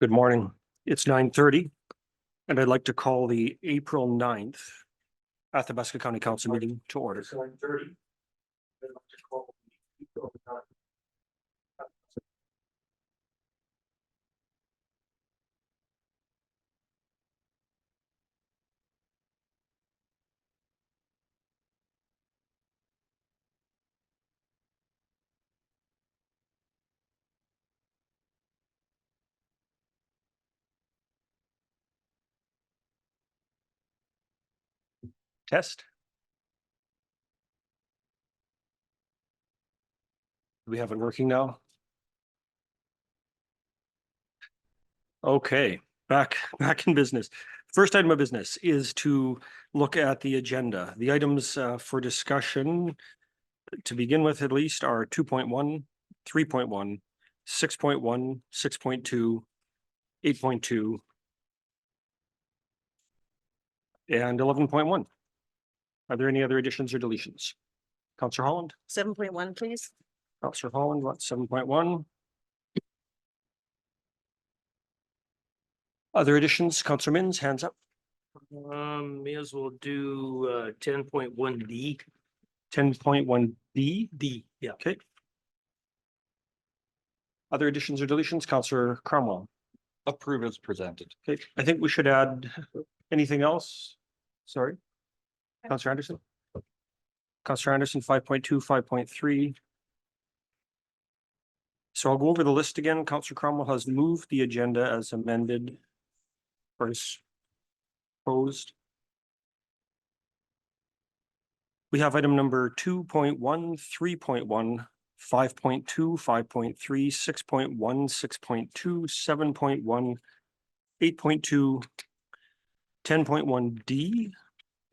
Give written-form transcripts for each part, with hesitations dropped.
Good morning. It's 9:30, and I'd like to call the April 9th Athabasca County Council meeting to order. Test. Do we have it working now? Okay, back in business. First item of business is to look at the agenda. The items for discussion, to begin with at least, are 2.1, 3.1, 6.1, 6.2, 8.2, and 11.1. Are there any other additions or deletions? Councillor Holland? 7.1, please. Councillor Holland, what, 7.1? Other additions? Councillor Minns, hands up. May as well do 10.1D. 10.1B. D, yeah. Okay. Other additions or deletions? Councillor Cromwell. Approve as presented. Okay, I think we should add anything else. Sorry. Councillor Anderson. Councillor Anderson, 5.2, 5.3. So I'll go over the list again. Councillor Cromwell has moved the agenda as amended. First proposed. We have item number 2.1, 3.1, 5.2, 5.3, 6.1, 6.2, 7.1, 8.2, 10.1D,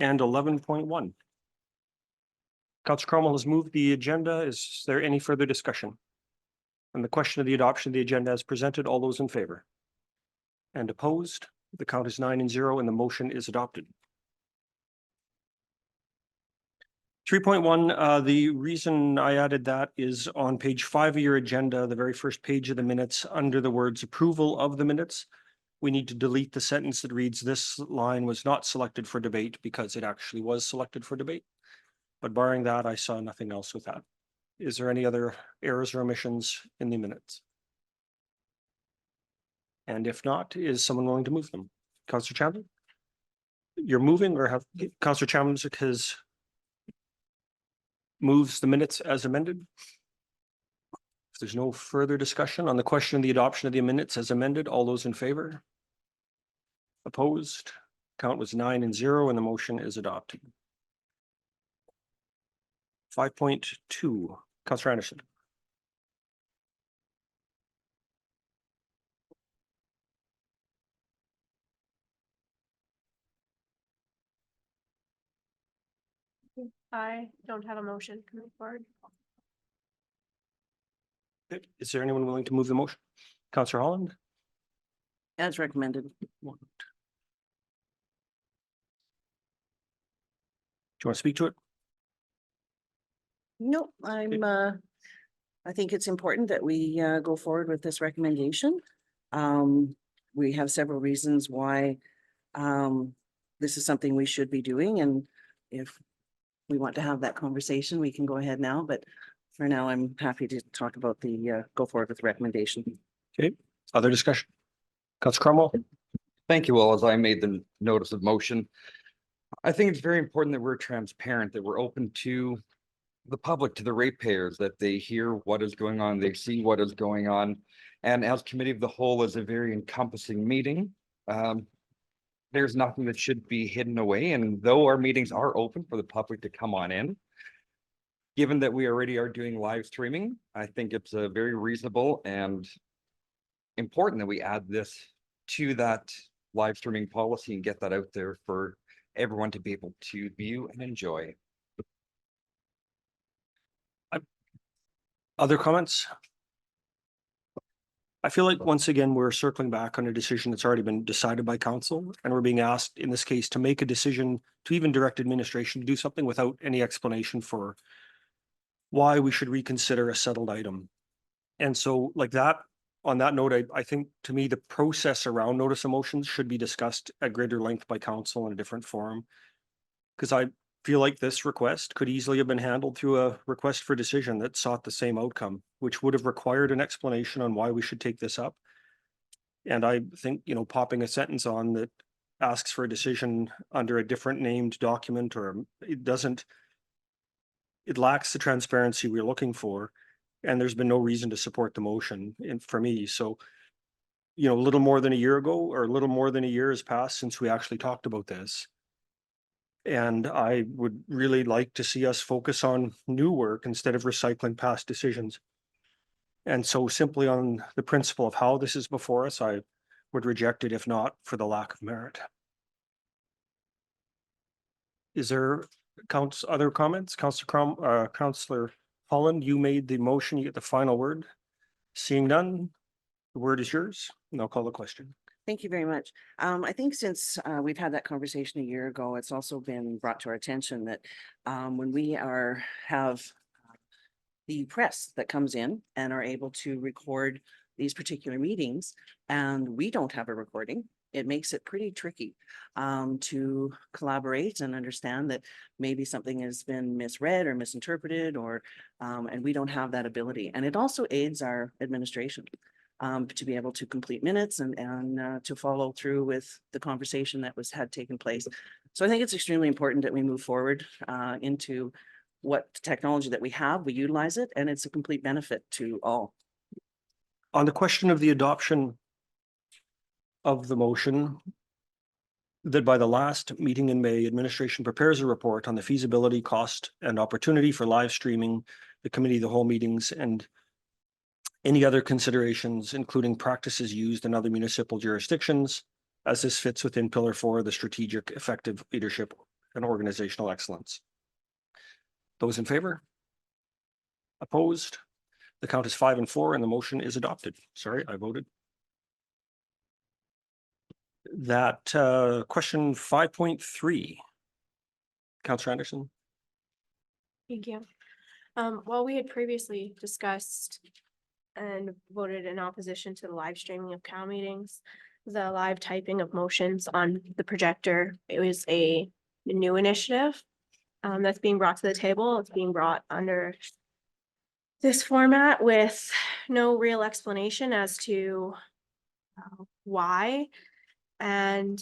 and 11.1. Councillor Cromwell has moved the agenda. Is there any further discussion? On the question of the adoption of the agenda as presented, all those in favor? And opposed? The count is 9-0 and the motion is adopted. 3.1, the reason I added that is on page 5 of your agenda, the very first page of the minutes, under the words approval of the minutes. We need to delete the sentence that reads, "This line was not selected for debate," because it actually was selected for debate. But barring that, I saw nothing else with that. Is there any other errors or omissions in the minutes? And if not, is someone willing to move them? Councillor Chambliss? You're moving, or have Councillor Chambliss has moves the minutes as amended? If there's no further discussion on the question of the adoption of the minutes as amended, all those in favor? Opposed? Count was 9-0 and the motion is adopted. 5.2, Councillor Anderson. I don't have a motion coming forward. Is there anyone willing to move the motion? Councillor Holland? As recommended. Do you want to speak to it? No, I think it's important that we go forward with this recommendation. We have several reasons why this is something we should be doing, and if we want to have that conversation, we can go ahead now, but for now, I'm happy to talk about the go forward with the recommendation. Okay, other discussion? Councillor Cromwell? Thank you all. As I made the notice of motion, I think it's very important that we're transparent, that we're open to the public, to the ratepayers, that they hear what is going on, they see what is going on. And as committee of the whole is a very encompassing meeting. There's nothing that should be hidden away. And though our meetings are open for the public to come on in, given that we already are doing live streaming, I think it's a very reasonable and important that we add this to that live streaming policy and get that out there for everyone to be able to view and enjoy. Other comments? I feel like once again, we're circling back on a decision that's already been decided by council, and we're being asked in this case to make a decision to even direct administration to do something without any explanation for why we should reconsider a settled item. And so like that, on that note, I think to me, the process around notice of motions should be discussed at greater length by council in a different forum. Because I feel like this request could easily have been handled through a request for decision that sought the same outcome, which would have required an explanation on why we should take this up. And I think, you know, popping a sentence on that asks for a decision under a different named document, or it doesn't, it lacks the transparency we're looking for. And there's been no reason to support the motion for me. So, you know, a little more than a year ago, or a little more than a year has passed since we actually talked about this. And I would really like to see us focus on new work instead of recycling past decisions. And so simply on the principle of how this is before us, I would reject it if not for the lack of merit. Is there other comments? Councillor Holland, you made the motion, you get the final word. Seeing none, the word is yours, and I'll call the question. Thank you very much. I think since we've had that conversation a year ago, it's also been brought to our attention that when we have the press that comes in and are able to record these particular meetings, and we don't have a recording, it makes it pretty tricky to collaborate and understand that maybe something has been misread or misinterpreted, or and we don't have that ability. And it also aids our administration to be able to complete minutes and to follow through with the conversation that had taken place. So I think it's extremely important that we move forward into what technology that we have, we utilize it, and it's a complete benefit to all. On the question of the adoption of the motion, that by the last meeting in May, administration prepares a report on the feasibility, cost, and opportunity for live streaming the committee of the whole meetings and any other considerations, including practices used in other municipal jurisdictions, as this fits within Pillar 4, the strategic, effective leadership and organizational excellence. Those in favor? Opposed? The count is 5 and 4, and the motion is adopted. Sorry, I voted. That question 5.3. Councillor Anderson. Thank you. While we had previously discussed and voted in opposition to the live streaming of COW meetings, the live typing of motions on the projector, it was a new initiative that's being brought to the table. It's being brought under this format with no real explanation as to why. And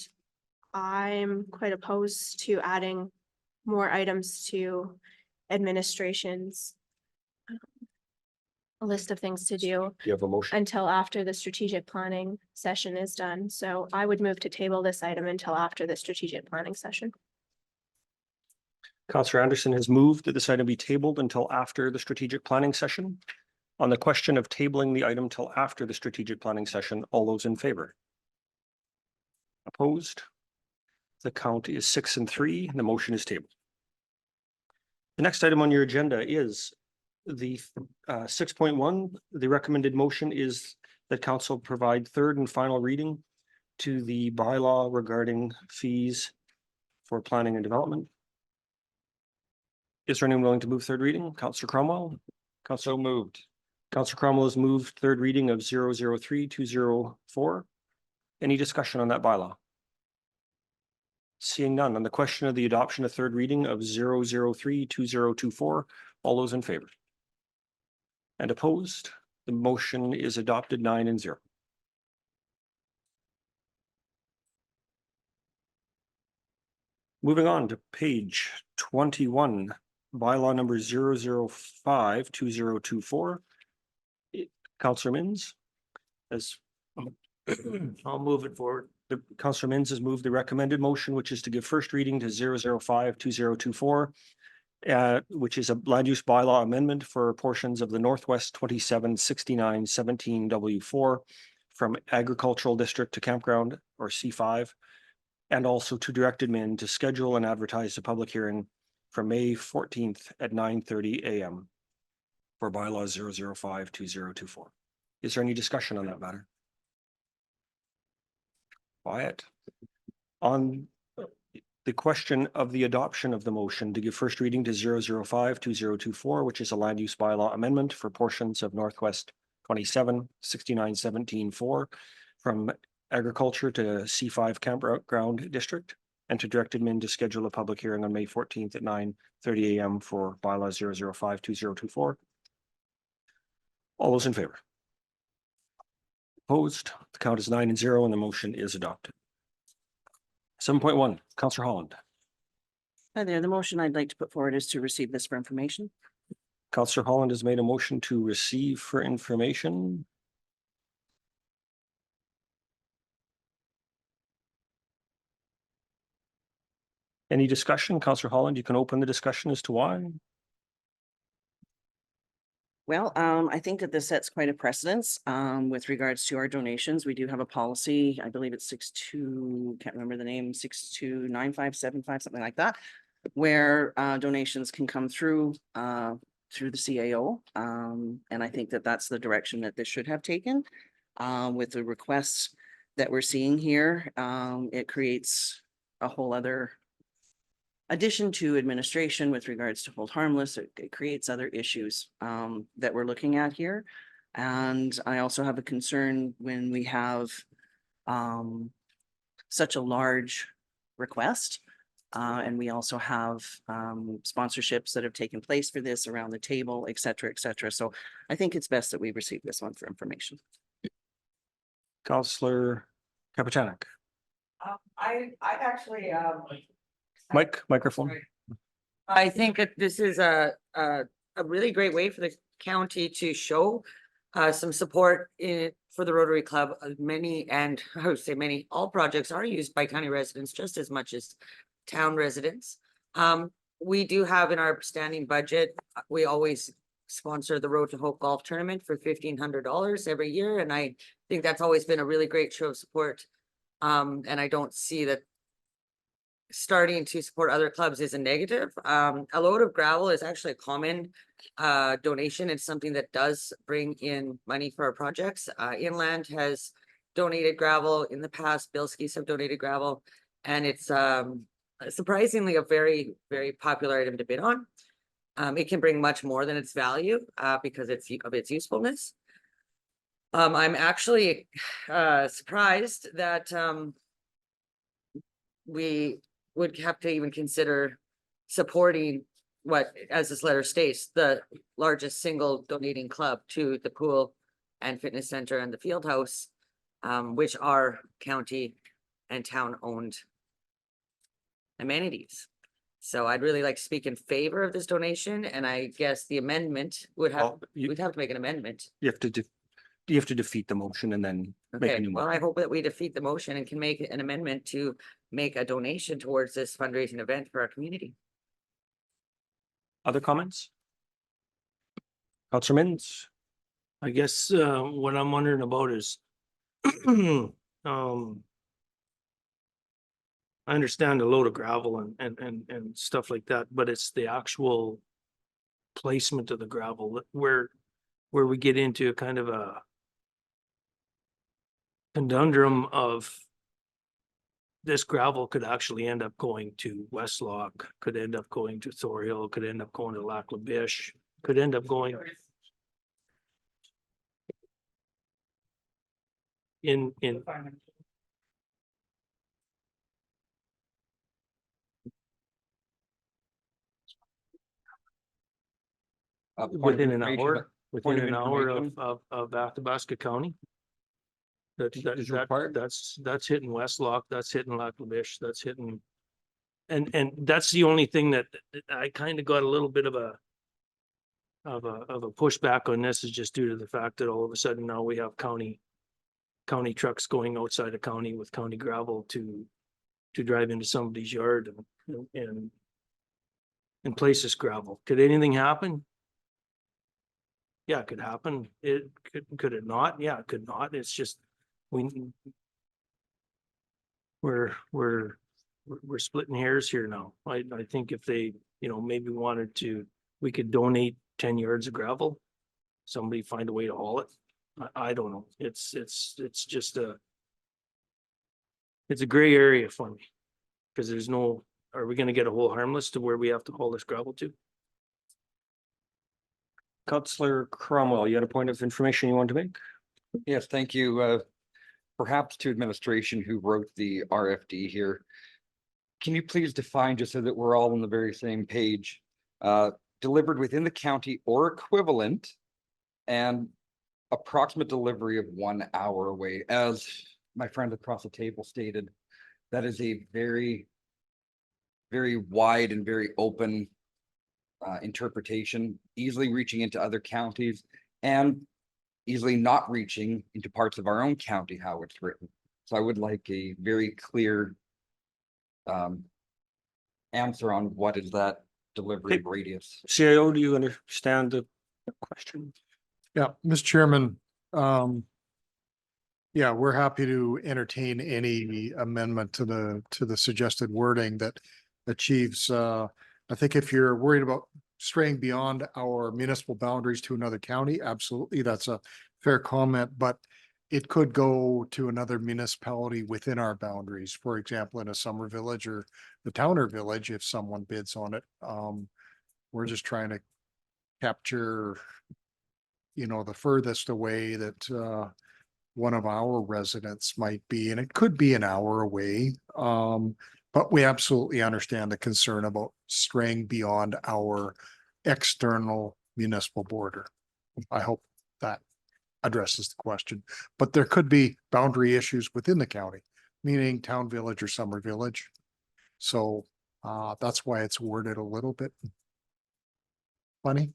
I'm quite opposed to adding more items to administration's list of things to do You have a motion. until after the strategic planning session is done. So I would move to table this item until after the strategic planning session. Councillor Anderson has moved that this item be tabled until after the strategic planning session. On the question of tabling the item till after the strategic planning session, all those in favor? Opposed? The count is 6 and 3, and the motion is tabled. The next item on your agenda is the 6.1. The recommended motion is that council provide third and final reading to the bylaw regarding fees for planning and development. Is there anyone willing to move third reading? Councillor Cromwell? So moved. Councillor Cromwell has moved third reading of 003-204. Any discussion on that bylaw? Seeing none, on the question of the adoption of third reading of 003-2024, all those in favor? And opposed? The motion is adopted 9 and 0. Moving on to page 21, bylaw number 005-2024. Councillor Minns as I'll move it forward. Councillor Minns has moved the recommended motion, which is to give first reading to 005-2024, which is a land use bylaw amendment for portions of the Northwest 2769-17 W4 from agricultural district to campground, or C5, and also to direct admin to schedule and advertise a public hearing for May 14th at 9:30 a.m. for bylaw 005-2024. Is there any discussion on that matter? Quiet. On the question of the adoption of the motion to give first reading to 005-2024, which is a land use bylaw amendment for portions of Northwest 276917-4 from agriculture to C5 campground district, and to direct admin to schedule a public hearing on May 14th at 9:30 a.m. for bylaw 0052024. All those in favor? Opposed? The count is 9-0 and the motion is adopted. 7.1, Councillor Holland. Hi there. The motion I'd like to put forward is to receive this for information. Councillor Holland has made a motion to receive for information. Any discussion? Councillor Holland, you can open the discussion as to why. Well, I think that this sets quite a precedence, with regards to our donations. We do have a policy, I believe it's 62, can't remember the name, 629575, something like that, where, donations can come through the CAO. And I think that that's the direction that this should have taken. With the requests that we're seeing here, it creates a whole other addition to administration with regards to hold harmless. It creates other issues that we're looking at here. And I also have a concern when we have such a large request. And we also have sponsorships that have taken place for this around the table, et cetera, et cetera. So I think it's best that we receive this one for information. Councillor Kapitanek. I actually, Microphone. I think that this is a really great way for the county to show some support for the Rotary Club. Many, and I would say many, all projects are used by county residents just as much as town residents. We do have in our standing budget, we always sponsor the Road to Hope Golf Tournament for $1,500 every year. And I think that's always been a really great show of support. And I don't see that starting to support other clubs is a negative. A load of gravel is actually a common donation. It's something that does bring in money for our projects. Inland has donated gravel in the past. Bilski's have donated gravel, and it's surprisingly a very, very popular item to bid on. It can bring much more than its value because of its usefulness. I'm actually surprised that we would have to even consider supporting what, as this letter states, the largest single donating club to the pool and fitness center and the field house, which are county and town owned amenities. So I'd really like to speak in favor of this donation, and I guess the amendment would have, Well, we'd have to make an amendment. You have to defeat the motion and then make a Okay, new well, motion. I hope that we defeat the motion and can make an amendment to make a donation towards this fundraising event for our community. Other comments? Councillor Mins? I guess what I'm wondering about is I understand the load of gravel and stuff like that, but it's the actual placement of the gravel where we get into kind of a conundrum of this gravel could actually end up going to Westlock, could end up going to Thorhill, could end up going to Lac La Biche, could end up going in Point of within an information, hour, within of an hour information. of Athabasca County. Is required? That's hitting Westlock, that's hitting Lac La Biche, that's hitting. And that's the only thing that I kind of got a little bit of a pushback on this, is just due to the fact that all of a sudden now we have county trucks going outside of county with county gravel to drive into somebody's yard and place this gravel. Could anything happen? Yeah, it could happen. Could it not? Yeah, it could not. It's just we're splitting hairs here now. I think if they, maybe wanted to, we could donate 10 yards of gravel. Somebody find a way to haul it. I don't know. It's just it's a gray area for me. Because there's no, are we gonna get a whole harmless to where we have to haul this gravel to? Counselor Cromwell, you had a point of information you want to make? Yes, thank you. Perhaps to administration who wrote the RFD here. Can you please define, just so that we're all on the very same page, delivered within the county or equivalent and approximate delivery of 1 hour away, as my friend across the table stated, that is a very, very wide and very open interpretation, easily reaching into other counties and easily not reaching into parts of our own county, how it's written. So I would like a very clear answer on what is that delivery Okay. radius. CIO, do you understand the question? Yeah, Mr. Chairman, yeah, we're happy to entertain any amendment to the suggested wording that achieves, I think if you're worried about straying beyond our municipal boundaries to another county, absolutely, that's a fair comment, but it could go to another municipality within our boundaries, for example, in a summer village or the Towner Village, if someone bids on it. We're just trying to capture, the furthest away that one of our residents might be, and it could be an hour away. But we absolutely understand the concern about straying beyond our external municipal border. I hope that addresses the question, but there could be boundary issues within the county, meaning town village or summer village. So that's why it's worded a little bit funny.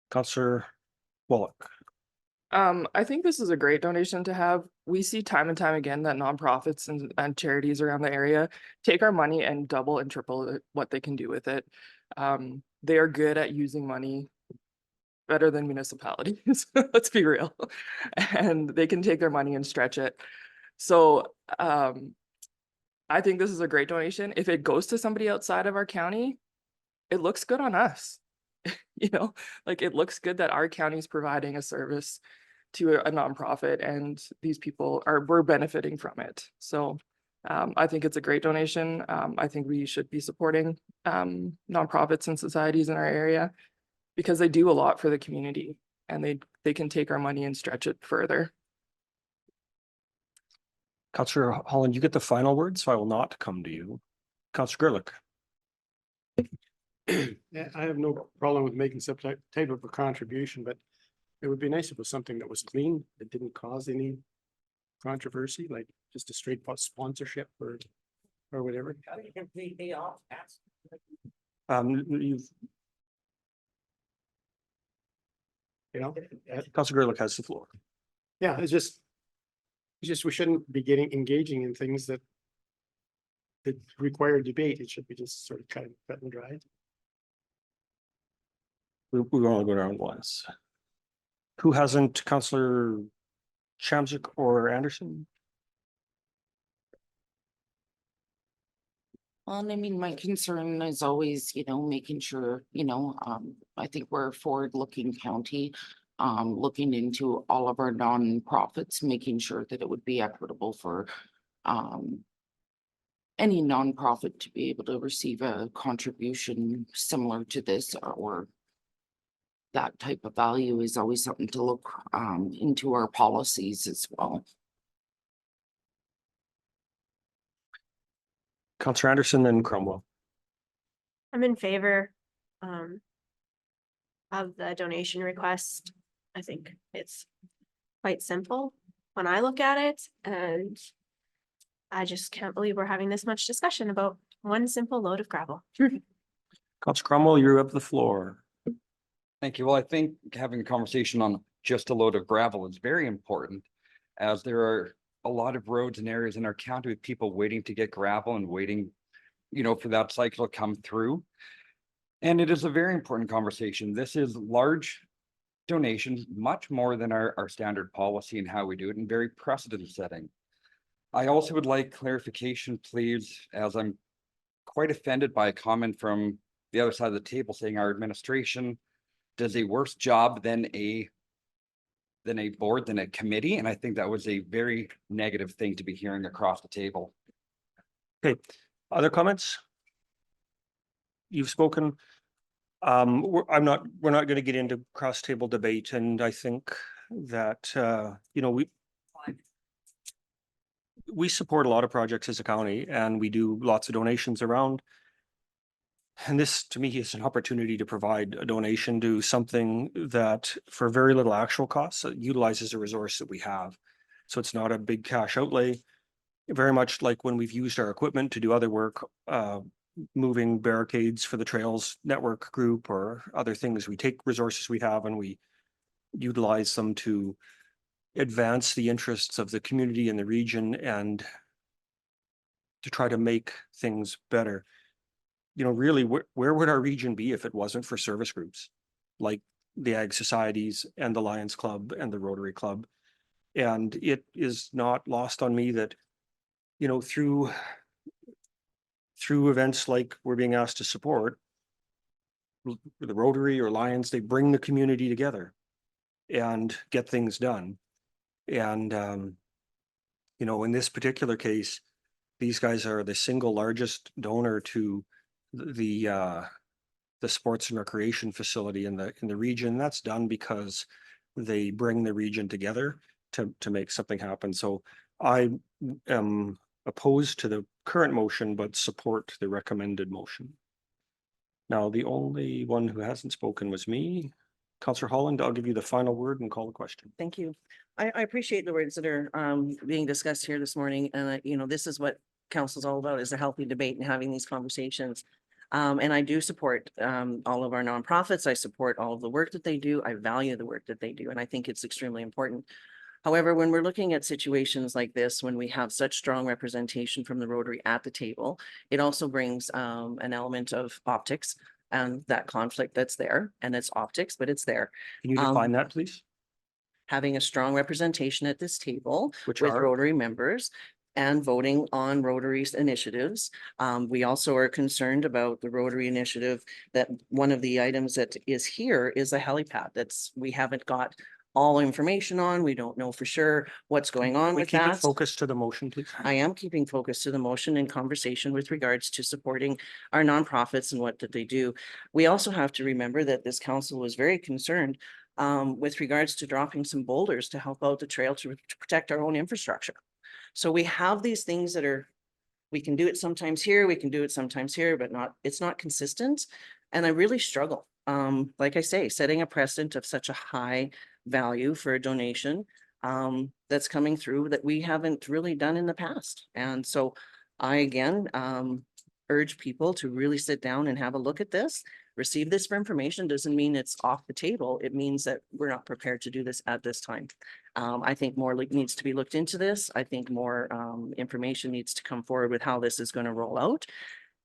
Counselor Wallach. I think this is a great donation to have. We see time and time again that nonprofits and charities around the area take our money and double and triple what they can do with it. They are good at using money better than municipalities. Let's be real. And they can take their money and stretch it. So I think this is a great donation. If it goes to somebody outside of our county, it looks good on us. Like it looks good that our county is providing a service to a nonprofit and these people we're benefiting from it. So I think it's a great donation. I think we should be supporting nonprofits and societies in our area because they do a lot for the community and they can take our money and stretch it further. Counselor Holland, you get the final word, so I will not come to you. Counselor Gerlich. Yeah, I have no problem with making some type of a contribution, but it would be nice if it was something that was clean, that didn't cause any controversy, like just a straight sponsorship or whatever. You've Counselor Gerlich has the floor. Yeah, it's just we shouldn't be engaging in things that require debate. It should be just sort of cut and dry. We're only going around once. Who hasn't? Counselor Shamsic or Anderson? Well, I mean, my concern is always, making sure, I think we're a forward-looking county, looking into all of our nonprofits, making sure that it would be equitable for any nonprofit to be able to receive a contribution similar to this or that type of value is always something to look into our policies as well. Counselor Anderson, then Cromwell. I'm in favor of the donation request. I think it's quite simple when I look at it, and I just can't believe we're having this much discussion about one simple load of gravel. Counselor Cromwell, you have the floor. Thank you. Well, I think having a conversation on just a load of gravel is very important, as there are a lot of roads and areas in our county with people waiting to get gravel and waiting, for that cycle to come through. And it is a very important conversation. This is large donations, much more than our standard policy and how we do it, and very precedent setting. I also would like clarification, please, as I'm quite offended by a comment from the other side of the table saying our administration does a worse job than a board, than a committee. And I think that was a very negative thing to be hearing across the table. Okay, other comments? You've spoken. we're not gonna get into cross-table debate, and I think that, we support a lot of projects as a county, and we do lots of donations around. And this, to me, is an opportunity to provide a donation to something that, for very little actual costs, utilizes a resource that we have. So it's not a big cash outlay. Very much like when we've used our equipment to do other work, moving barricades for the Trails Network group or other things. We take resources we have and we utilize them to advance the interests of the community and the region and to try to make things better. Really, where would our region be if it wasn't for service groups like the Ag Societies and the Lions Club and the Rotary Club? And it is not lost on me that, through events like we're being asked to support, the Rotary or Lions, they bring the community together and get things done. And, in this particular case, these guys are the single largest donor to the sports and recreation facility in the region. That's done because they bring the region together to make something happen. So I am opposed to the current motion, but support the recommended motion. Now, the only one who hasn't spoken was me. Councillor Holland, I'll give you the final word and call the question. Thank you. I appreciate the words that are being discussed here this morning. And this is what council's all about, is a healthy debate and having these conversations. And I do support all of our nonprofits. I support all of the work that they do. I value the work that they do, and I think it's extremely important. However, when we're looking at situations like this, when we have such strong representation from the Rotary at the table, it also brings an element of optics and that conflict that's there, and it's optics, but it's there. Can you define that, please? Having a strong representation at this table Which with are? Rotary members and voting on Rotary's initiatives. We also are concerned about the Rotary initiative, that one of the items that is here is a helipad we haven't got all information on. We don't know for sure what's going on We with keep it that. focused to the motion, please. I am keeping focus to the motion and conversation with regards to supporting our nonprofits and what that they do. We also have to remember that this council was very concerned with regards to dropping some boulders to help out the trail to protect our own infrastructure. So we have these things that we can do it sometimes here, we can do it sometimes here, but it's not consistent. And I really struggle. Like I say, setting a precedent of such a high value for a donation that's coming through that we haven't really done in the past. And so I again urge people to really sit down and have a look at this. Receive this for information doesn't mean it's off the table. It means that we're not prepared to do this at this time. I think more needs to be looked into this. I think more information needs to come forward with how this is going to roll out.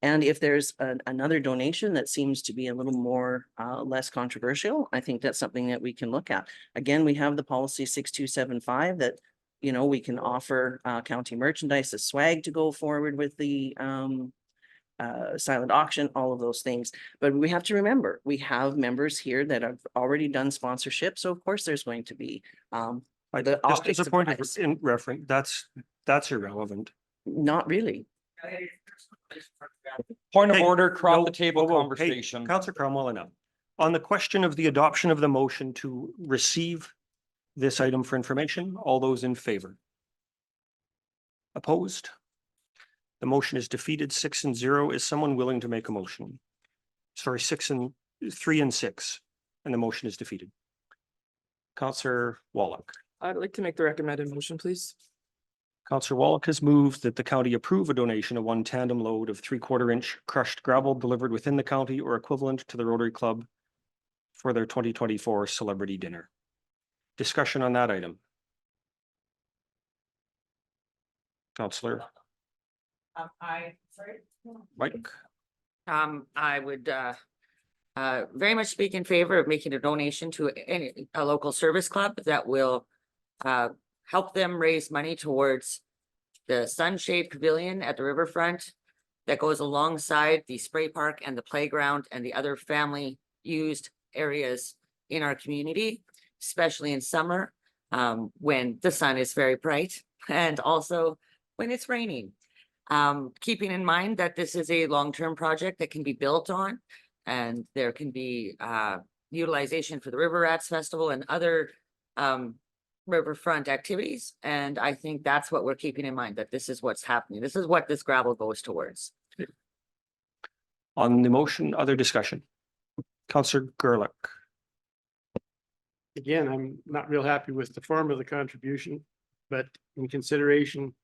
And if there's another donation that seems to be a little more less controversial, I think that's something that we can look at. Again, we have the policy 6275 that, we can offer county merchandise as swag to go forward with the silent auction, all of those things. But we have to remember, we have members here that have already done sponsorship. So of course there's going to be the Just optics as a point of price. in reference, that's irrelevant. Not really. Point of Hey, order, crop no, the table whoa, whoa, hey, conversation. Councillor Cromwell, enough. On the question of the adoption of the motion to receive this item for information, all those in favor? Opposed? The motion is defeated 6-0. Is someone willing to make a motion? Sorry, 3 and 6, and the motion is defeated. Councillor Wallach. I'd like to make the recommended motion, please. Councillor Wallach has moved that the county approve a donation of 1 tandem load of 3/4-inch crushed gravel delivered within the county or equivalent to the Rotary Club for their 2024 celebrity dinner. Discussion on that item. Councillor Mike. I would very much speak in favor of making a donation to a local service club that will help them raise money towards the Sunshade Pavilion at the riverfront that goes alongside the spray park and the playground and the other family used areas in our community, especially in summer when the sun is very bright and also when it's raining. Keeping in mind that this is a long-term project that can be built on. And there can be utilization for the River Rats Festival and other riverfront activities. And I think that's what we're keeping in mind, that this is what's happening. This is what this gravel goes towards. On the motion, other discussion? Counselor Gerlich. Again, I'm not real happy with the form of the contribution, but in consideration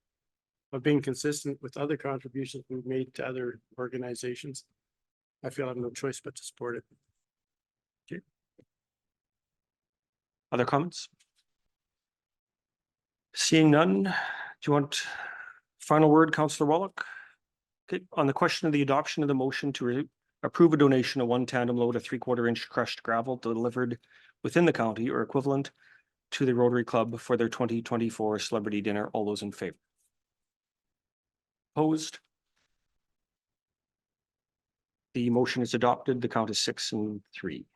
of being consistent with other contributions we've made to other organizations, I feel I have no choice but to support it. Other comments? Seeing none, do you want final word, Councillor Wallach? Okay, on the question of the adoption of the motion to approve a donation of one tandem load of 3/4 inch crushed gravel delivered within the county or equivalent to the Rotary Club for their 2024 celebrity dinner, all those in favor? Opposed? The motion is adopted. The count is 6-3.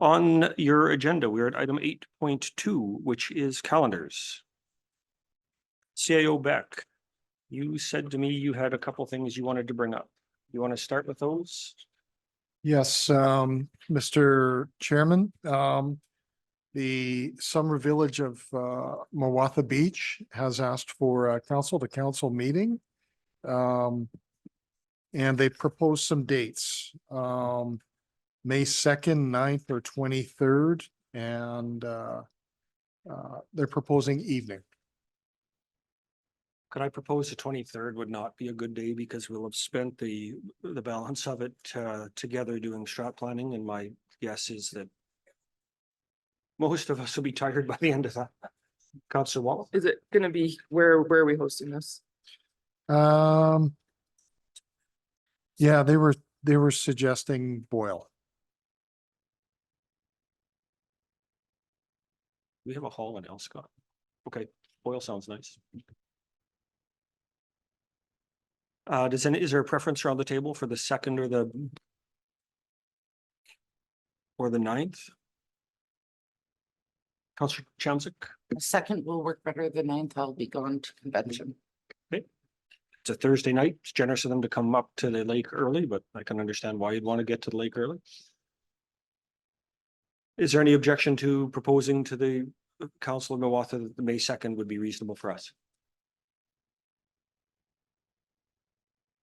On your agenda, we're at item 8.2, which is calendars. CAO Beck, you said to me you had a couple things you wanted to bring up. You want to start with those? Yes, Mr. Chairman, the Summer Village of Mawatha Beach has asked for a council-to-council meeting. And they proposed some dates, May 2nd, 9th, or 23rd, and they're proposing evening. Could I propose the 23rd would not be a good day because we'll have spent the balance of it together doing strat planning, and my guess is that most of us will be tired by the end of that. Councillor Wall. Is it gonna be, where are we hosting this? Yeah, they were suggesting Boyle. We have a hall in Elscott. Okay, Boyle sounds nice. Is there a preference around the table for the 2nd or the 9th? Councillor Chamzik? The second will work better. The 9th, I'll be gone to convention. It's a Thursday night. It's generous of them to come up to the lake early, but I can understand why you'd want to get to the lake early. Is there any objection to proposing to the Council of Mawatha that the May 2nd would be reasonable for us?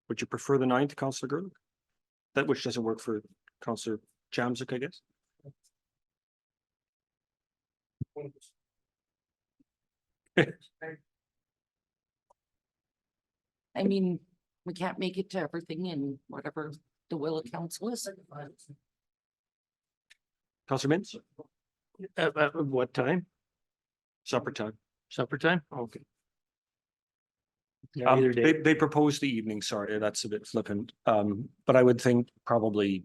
Would you prefer the 9th, Councillor Gerlich? That which doesn't work for Councillor Chamzik, I guess? I mean, we can't make it to everything and whatever the will of council is. Councillor Mintz? At what time? Supper time. Supper time? Okay. Yeah, either They, day. they proposed the evening, sorry, that's a bit flippant. But I would think probably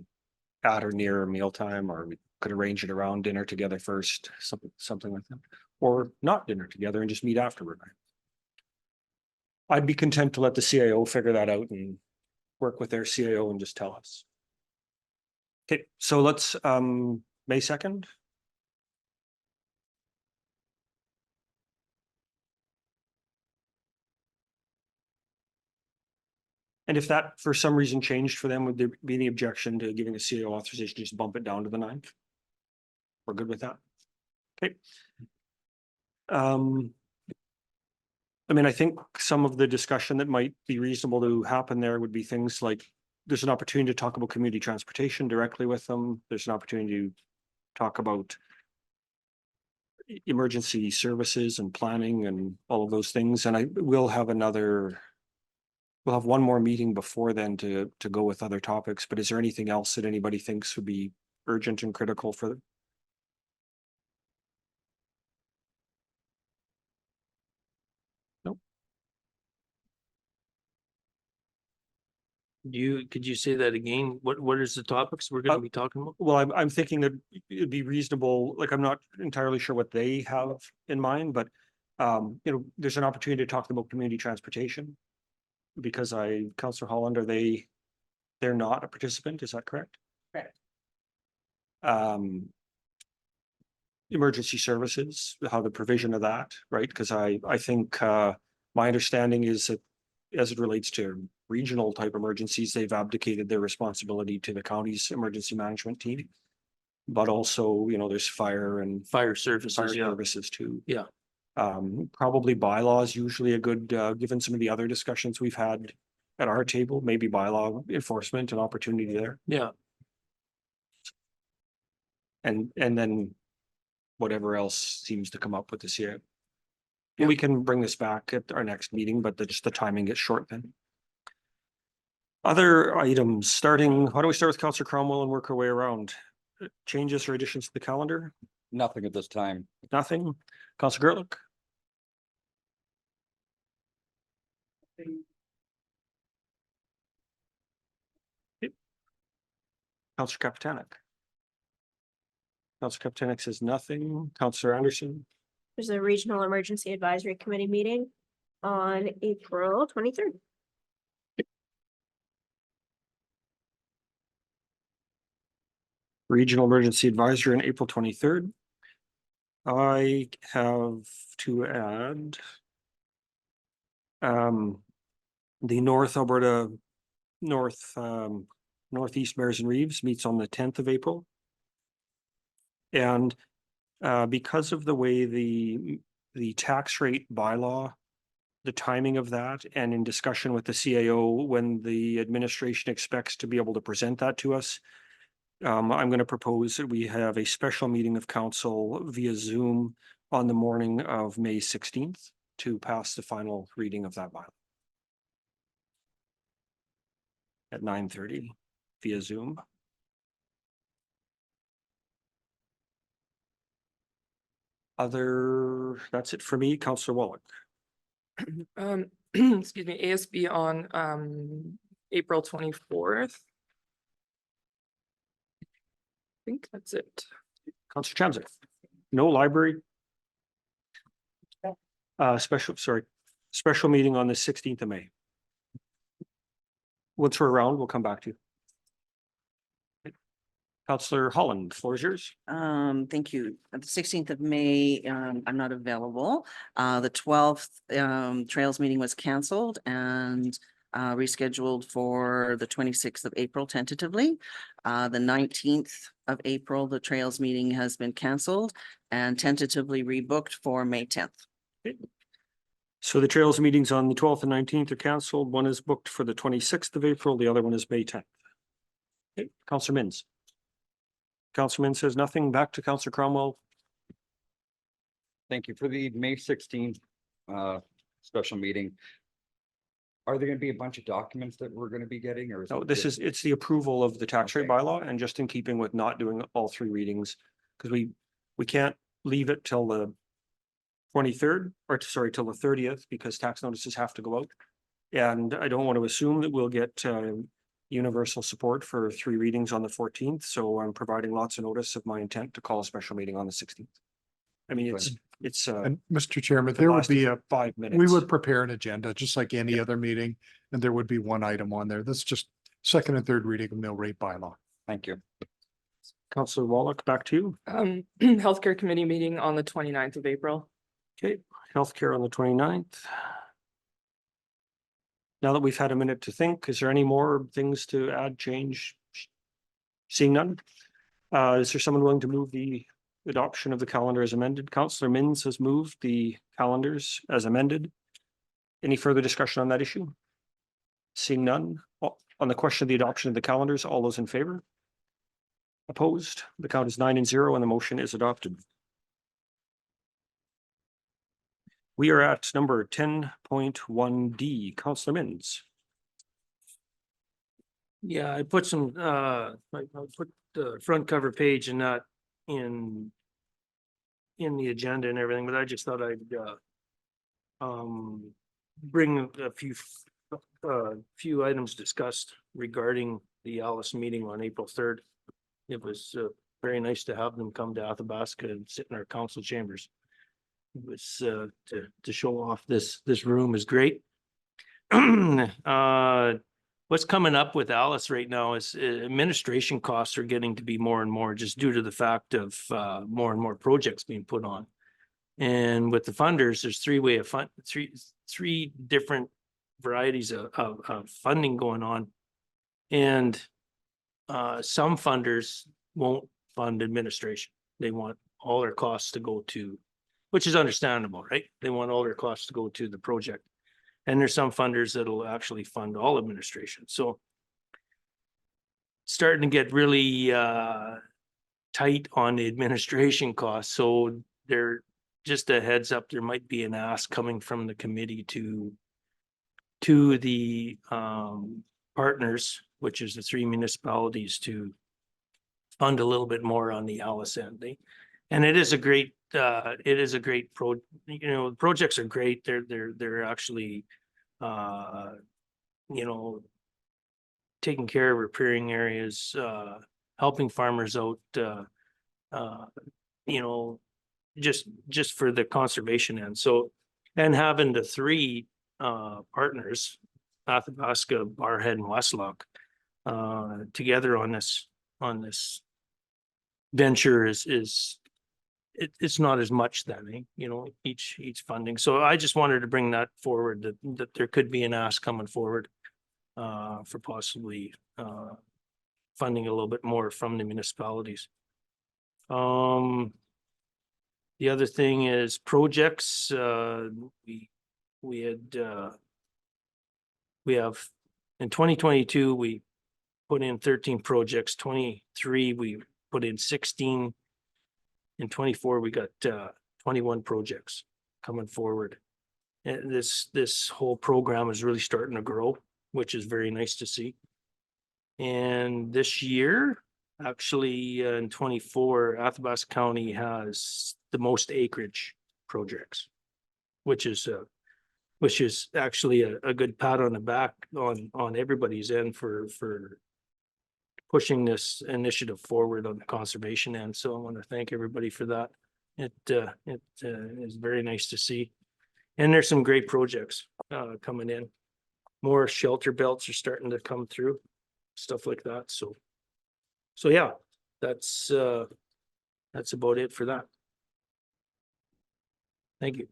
at or near mealtime, or we could arrange it around dinner together first, something like that. Or not dinner together and just meet afterward. I'd be content to let the CAO figure that out and work with their CAO and just tell us. Okay, so let's, May 2nd. And if that for some reason changed for them, would there be any objection to giving a CAO authorization, to just bump it down to the 9th? We're good with that? Okay. I mean, I think some of the discussion that might be reasonable to happen there would be things like, there's an opportunity to talk about community transportation directly with them. There's an opportunity to talk about emergency services and planning and all of those things. And I will have we'll have one more meeting before then to go with other topics, but is there anything else that anybody thinks would be urgent and critical for? Nope. Could you say that again? What is the topics we're gonna be talking about? Well, I'm thinking that it'd be reasonable, like, I'm not entirely sure what they have in mind, but there's an opportunity to talk about community transportation. Because Councillor Holland, they're not a participant, is that correct? Correct. Emergency services, how the provision of that, right? Because I think my understanding is that as it relates to regional type emergencies, they've abdicated their responsibility to the county's emergency management team. But also, you know, there's fire and Fire fire services, yeah, services too. yeah. Probably bylaws usually a good, given some of the other discussions we've had at our table, maybe bylaw enforcement and opportunity there. Yeah, And then whatever else seems to come up with this year. Yeah. We can bring this back at our next meeting, but just the timing gets short then. Other items, starting, why don't we start with Councillor Cromwell and work our way around? Changes or additions to the calendar? Nothing at this time. Nothing. Councillor Gerlich? Councillor Kapitanek? Councillor Kapitanek says nothing. Councillor Anderson? There's a Regional Emergency Advisory Committee meeting on April 23rd. Regional Emergency Advisor on April 23rd. I have to add the North Alberta Northeast Bears and Reeves meets on the 10th of April. And because of the way the tax rate bylaw, the timing of that, and in discussion with the CAO, when the administration expects to be able to present that to us, I'm going to propose that we have a special meeting of council via Zoom on the morning of May 16th to pass the final reading of that bylaw. At 9:30 via Zoom. That's it for me, Councillor Wallach. Excuse me, ASB on April 24th. I think that's it. Councillor Chamzek. No library. Special meeting on the 16th of May. Once we're around, we'll come back to you. Councillor Holland, floor is yours. Thank you. The 16th of May, I'm not available. The 12th, Trails meeting was canceled and rescheduled for the 26th of April tentatively. The 19th of April, the Trails meeting has been canceled and tentatively rebooked for May 10th. So the Trails meetings on the 12th and 19th are canceled. One is booked for the 26th of April. The other one is May 10th. Okay, Councillor Mins. Councillor Mins says nothing. Back to Councillor Cromwell. Thank you for the May 16th special meeting. Are there going to be a bunch of documents that we're going to be getting, or? No, it's the approval of the tax rate Okay. bylaw, and just in keeping with not doing all three readings, because we can't leave it till the 23rd, or sorry, till the 30th, because tax notices have to go out. And I don't want to assume that we'll get universal support for three readings on the 14th, so I'm providing lots of notice of my intent to call a special meeting on the 16th. I mean, it's And Mr. Chairman, it there would lasted be a, 5 minutes. we would prepare an agenda just like any other meeting, and there would be one item on there. That's just second and third reading of mill rate bylaw. Thank you. Councillor Wallach, back to you. Healthcare Committee meeting on the 29th of April. Okay, healthcare on the 29th. Now that we've had a minute to think, is there any more things to add, change? Seeing none. Is there someone willing to move the adoption of the calendar as amended? Councillor Mins has moved the calendars as amended. Any further discussion on that issue? Seeing none. On the question of the adoption of the calendars, all those in favor? Opposed? The count is 9-0 and the motion is adopted. We are at number 10.1D. Councillor Mins. yeah, I put some, I put the front cover page and not in the agenda and everything, but I just thought I'd bring a few items discussed regarding the Alice meeting on April 3rd. It was very nice to have them come to Athabasca and sit in our council chambers. It was to show off this room is great. What's coming up with Alice right now is administration costs are getting to be more and more just due to the fact of more and more projects being put on. And with the funders, there's three different varieties of funding going on. And some funders won't fund administration. They want all their costs to go to, which is understandable, right? They want all their costs to go to the project. And there's some funders that'll actually fund all administration. So starting to get really tight on the administration costs. So there, just a heads up, there might be an ask coming from the committee to the partners, which is the 3 municipalities, to fund a little bit more on the Alice end. And it is a great the projects are great. They're actually taking care of repairing areas, helping farmers out, just for the conservation end. So, and having the 3 partners, Athabasca, Barrhead, and Westlock, together on this venture it's not as much then, each funding. So I just wanted to bring that forward, that there could be an ask coming forward for possibly funding a little bit more from the municipalities. The other thing is projects. We have in 2022 we put in 13 projects. 23 we put in 16. In 24 we got 21 projects coming forward. And this whole program is really starting to grow, which is very nice to see. And this year, actually, in 24, Athabasca County has the most acreage projects, which is actually a good pat on the back on everybody's end for pushing this initiative forward on the conservation end. So I want to thank everybody for that. It is very nice to see. And there's some great projects coming in. More shelter belts are starting to come through, stuff like that. So yeah, that's about it for that. Thank you.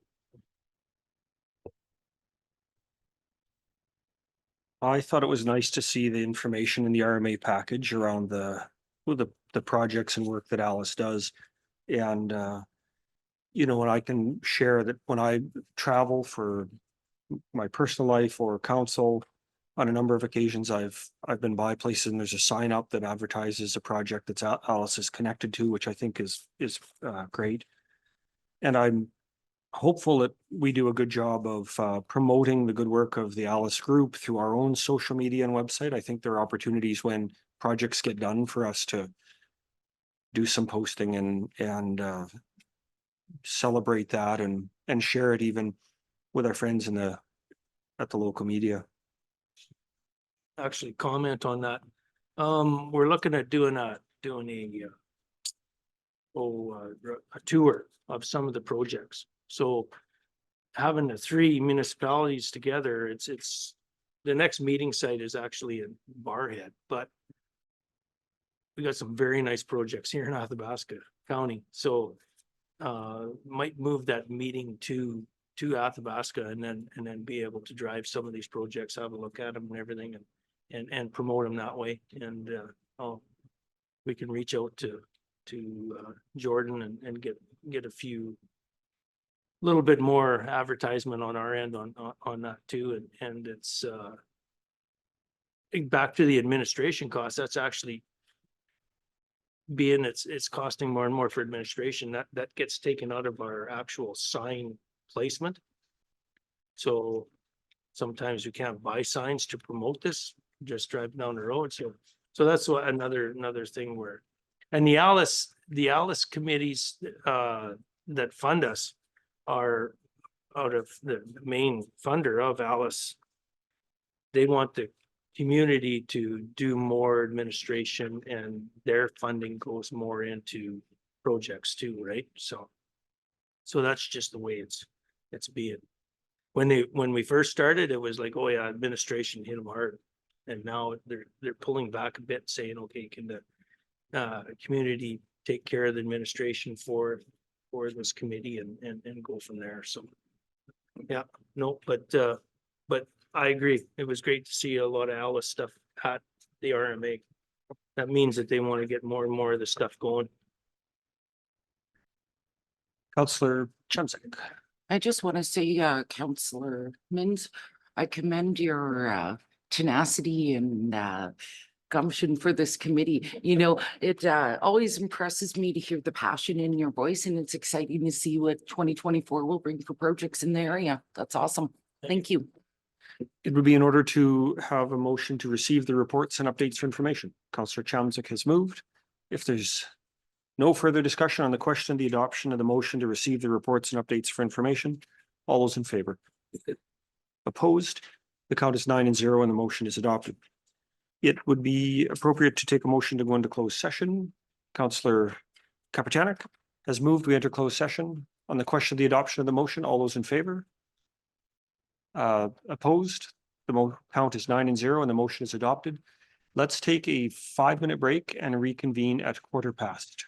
I thought it was nice to see the information in the RMA package around the projects and work that Alice does. And, when I can share that when I travel for my personal life or council, on a number of occasions, I've been by places and there's a sign up that advertises a project that's Alice is connected to, which I think is great. And I'm hopeful that we do a good job of promoting the good work of the Alice Group through our own social media and website. I think there are opportunities when projects get done for us to do some posting and celebrate that and share it even with our friends at the local media. Actually comment on that. We're looking at doing a tour of some of the projects. So having the 3 municipalities together, it's the next meeting site is actually in Barrhead, but we got some very nice projects here in Athabasca County. So might move that meeting to Athabasca and then be able to drive some of these projects, have a look at them and everything, and promote them that way. And we can reach out to Jordan and get a few little bit more advertisement on our end on that too. And it's back to the administration costs. That's actually being it's costing more and more for administration. That gets taken out of our actual sign placement. So sometimes you can't buy signs to promote this, just drive down the road. So that's what another thing where, and the Alice committees that fund us are out of the main funder of Alice. They want the community to do more administration, and their funding goes more into projects too, right? So that's just the way it's being. When we first started, it was like, oh yeah, administration hit them hard, and now they're pulling back a bit, saying, okay, can the community take care of the administration for this committee and go from there. So yeah, no, but I agree. It was great to see a lot of Alice stuff at the RMA. That means that they want to get more and more of the stuff going. Counselor Chemsek. I just want to say, Counselor Mins, I commend your tenacity and gumption for this committee. You know, it always impresses me to hear the passion in your voice, and it's exciting to see what 2024 will bring for projects in the area. That's awesome. Thank you. It would be in order to have a motion to receive the reports and updates for information. Counselor Chemsek has moved. If there's no further discussion on the question, the adoption of the motion to receive the reports and updates for information, all those in favor? Opposed? The count is 9-0 and the motion is adopted. It would be appropriate to take a motion to go into closed session. Counselor Kapitanek has moved. We enter closed session. On the question of the adoption of the motion, all those in favor? Opposed? The count is 9-0 and the motion is adopted. Let's take a 5-minute break and reconvene at 1:15.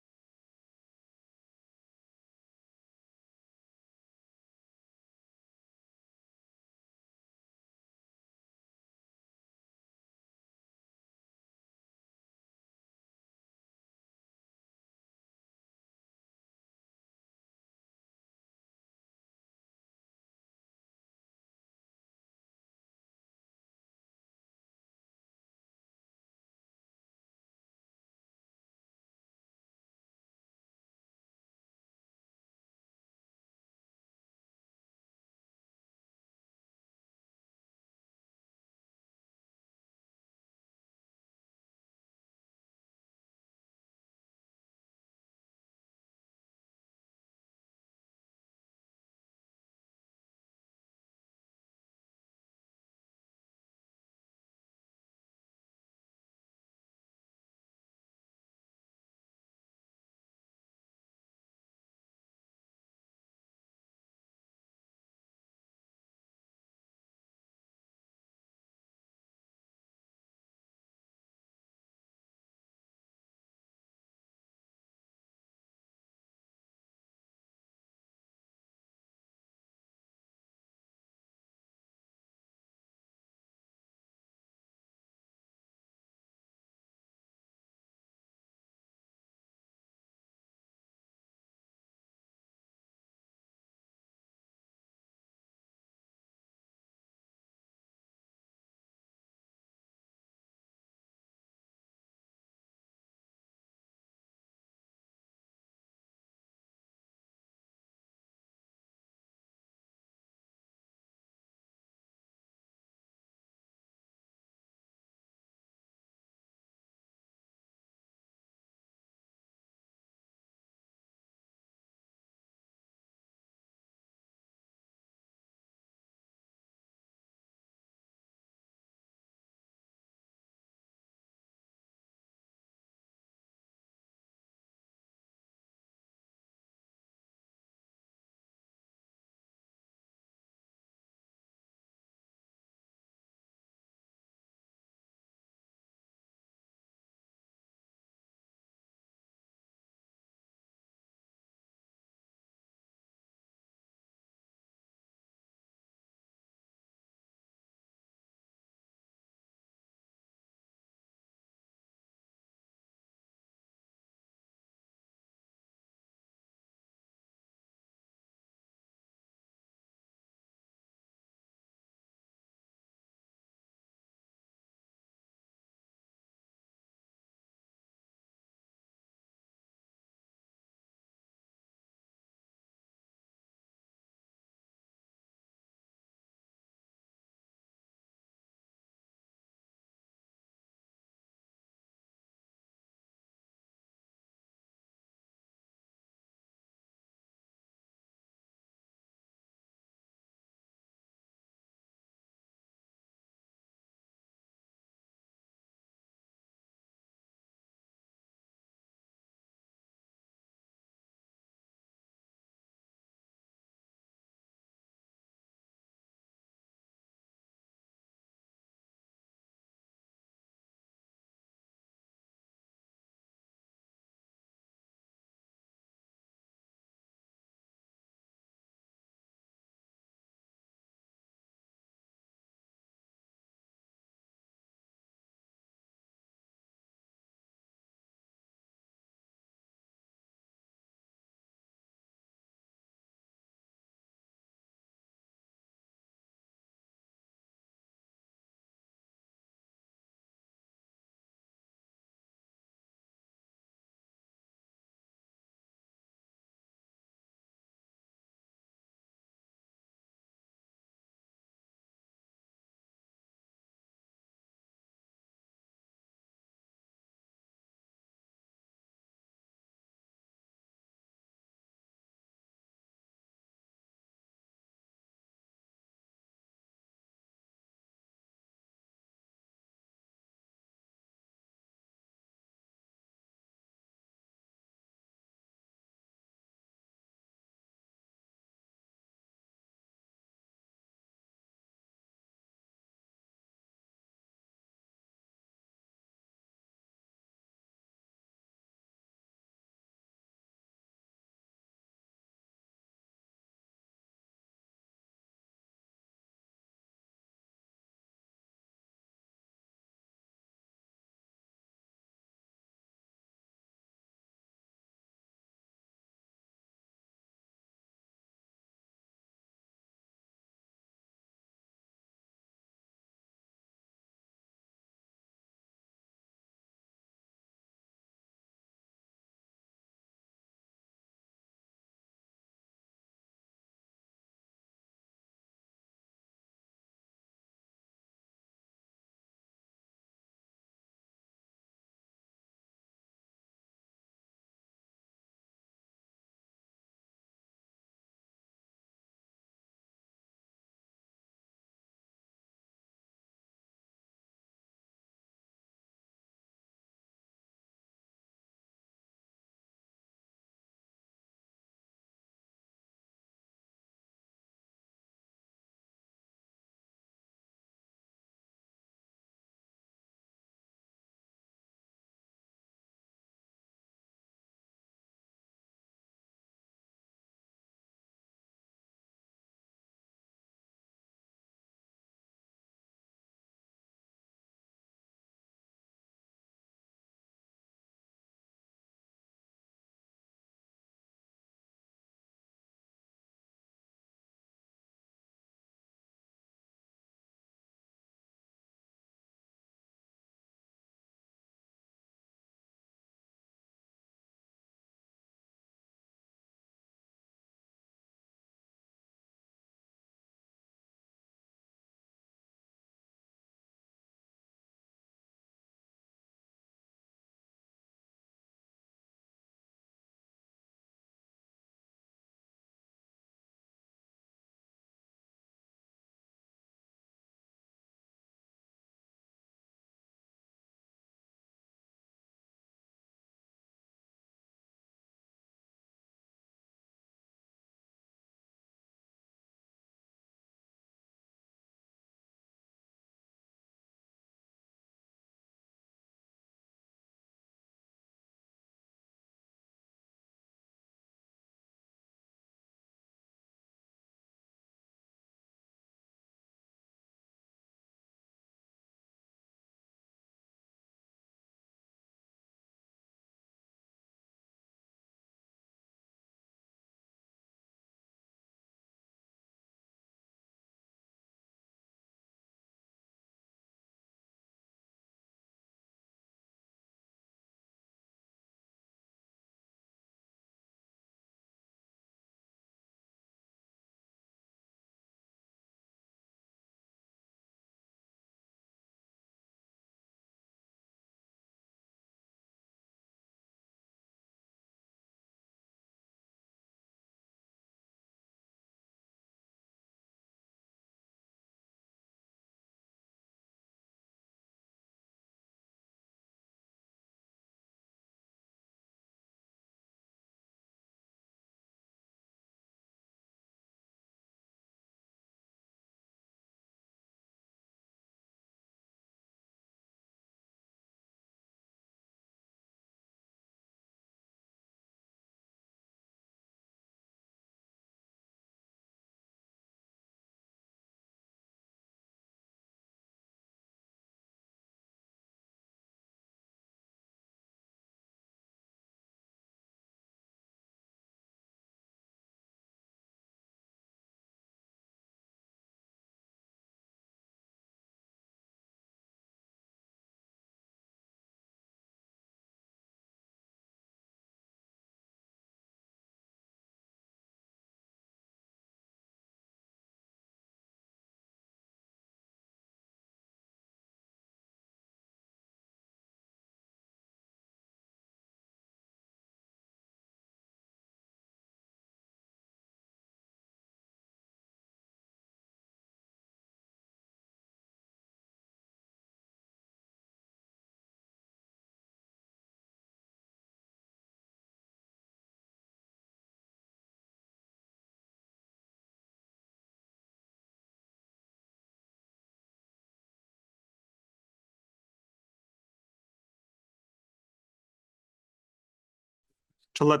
to let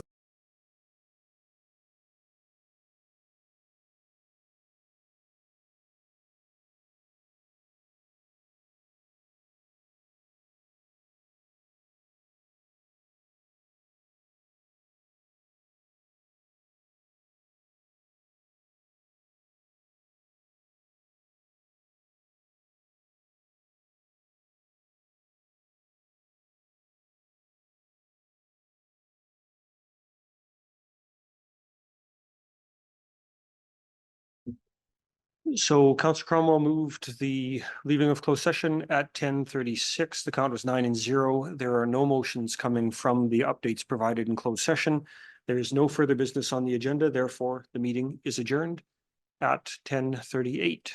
So Councillor Cromwell moved the leaving of closed session at 10:36. The count was 9-0. There are no motions coming from the updates provided in closed session. There is no further business on the agenda. Therefore, the meeting is adjourned at 10:38.